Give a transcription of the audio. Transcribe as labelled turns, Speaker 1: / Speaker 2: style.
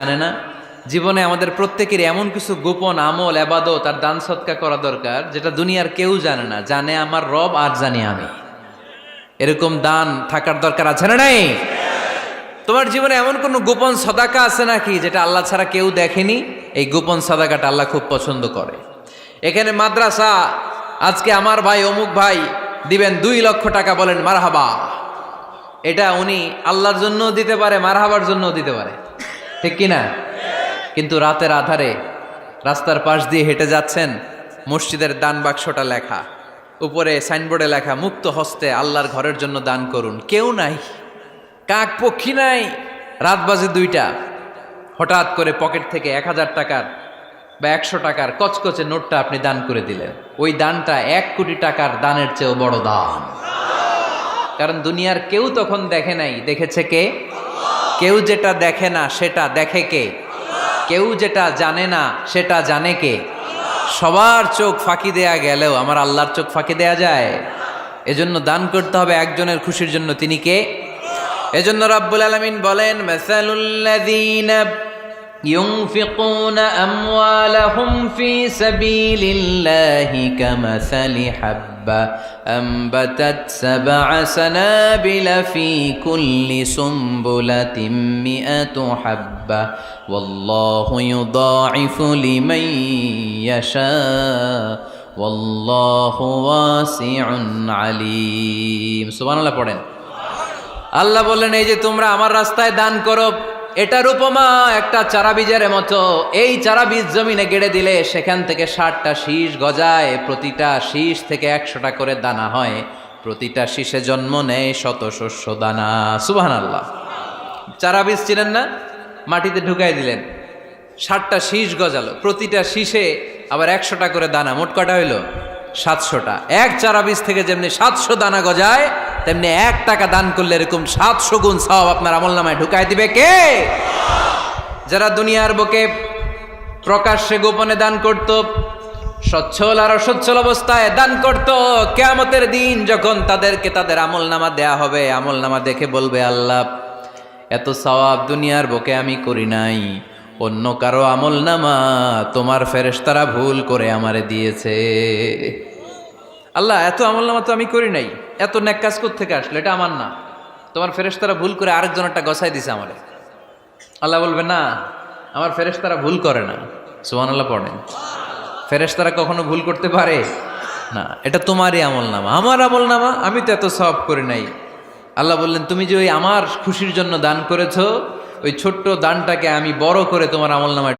Speaker 1: জানে না জীবনে আমাদের প্রত্যেকের এমন কিছু গোপন আমল ইবাদত আর দান সদকা করা দরকার যেটা দুনিয়ার কেউ জানে না, জানে আমার রব আর জানি আমি। এরকম দান থাকার দরকার আছে না নাই? তোমার জীবনে এমন কোন গোপন সদাকা আছে নাকি যেটা আল্লাহ ছাড়া কেউ দেখেনি? এই গোপন সদাকাটা আল্লাহ খুব পছন্দ করে। এখানে মাদ্রাসা আজকে আমার ভাই অমুক ভাই দিবেন 2 লক্ষ টাকা, বলেন মারহাবা। এটা উনি আল্লাহর জন্য দিতে পারে, মারহাবার জন্য দিতে পারে, ঠিক কিনা? কিন্তু রাতের আধারে রাস্তার পাশ দিয়ে হেঁটে যাচ্ছেন, মসজিদের দান বাক্সটা লেখা, উপরে সাইনবোর্ডে লেখা মুক্ত হস্তে আল্লাহর ঘরের জন্য দান করুন। কেউ নাই, কাক পক্ষী নাই। রাত বাজে 2টা, হঠাৎ করে পকেট থেকে 1000 টাকার বা 100 টাকার কচকচে নোটটা আপনি দান করে দিলেন। ওই দানটা 1 কোটি টাকার দানের চেয়েও বড় দান। কারণ দুনিয়ার কেউ তখন দেখে নাই, দেখেছে কে? কেউ যেটা দেখে না সেটা দেখে কে? কেউ যেটা জানে না সেটা জানে কে? সবার চোখ ফাঁকি দেয়া গেলেও আমার আল্লাহর চোখ ফাঁকি দেয়া যায়? এজন্য দান করতে হবে একজনের খুশির জন্য, তিনি কে? এজন্য রাব্বুল আলামিন বলেন, মাসালুল্লাযীনা ইউনফিকুনা আমওয়ালাহুম ফি সাবিলিল্লাহি কামাসালি হাব্বা আমবাতাত সাবআ সানাবিলা ফি কুল্লি সুমবুলাতিন মিআতু হাব্বা ওয়াল্লাহু ইউদাঈফু লিমান ইয়াশা ওয়াল্লাহু ওয়াসিউন আলীম। সুবহানাল্লাহ পড়েন। আল্লাহ বললেন, এই যে তোমরা আমার রাস্তায় দান করো, এটার উপমা একটা চারা বীজের মতো। এই চারা বীজ জমিনে গেড়ে দিলে সেখান থেকে 60টা শীষ গজায়, প্রতিটা শীষ থেকে 100টা করে দানা হয়, প্রতিটা শীষে জন্ম নেয় শত শস্য দানা। সুবহানাল্লাহ। চারা বীজ ছিলেন না, মাটিতে ঢুকাই দিলেন, 60টা শীষ গজালো, প্রতিটা শীষে আবার 100টা করে দানা, মোট কটা হইল? 700টা। এক চারা বীজ থেকে যেমনি 700 দানা গজায়, তেমনি 1 টাকা দান করলে এরকম 700 গুণ সওয়াব আপনার আমলনামায় ঢুকাই দিবে কে? যারা দুনিয়ার বুকে প্রকাশ্যে গোপনে দান করত, সচ্ছল আর অসচ্ছল অবস্থায় দান করত, কিয়ামতের দিন যখন তাদেরকে তাদের আমলনামা দেয়া হবে, আমলনামা দেখে বলবে, আল্লাহ এত সওয়াব দুনিয়ার বুকে আমি করি নাই, অন্য কারো আমলনামা তোমার ফেরেশতারা ভুল করে আমারে দিয়েছে। আল্লাহ এত আমলনামা তো আমি করি নাই, এত নেক কাজ কোত্থেকে আসলো? এটা আমার না, তোমার ফেরেশতারা ভুল করে আরেকজনেরটা গছাই দিছে আমারে। আল্লাহ বলবে, না, আমার ফেরেশতারা ভুল করে না। সুবহানাল্লাহ পড়েন। ফেরেশতারা কখনো ভুল করতে পারে না, এটা তোমারই আমলনামা, আমার আমলনামা, আমি তো এত সওয়াব করি নাই। আল্লাহ বললেন, তুমি যে ওই আমার খুশির জন্য দান করেছো, ওই ছোট্ট দানটাকে আমি বড় করে তোমার আমলনামায়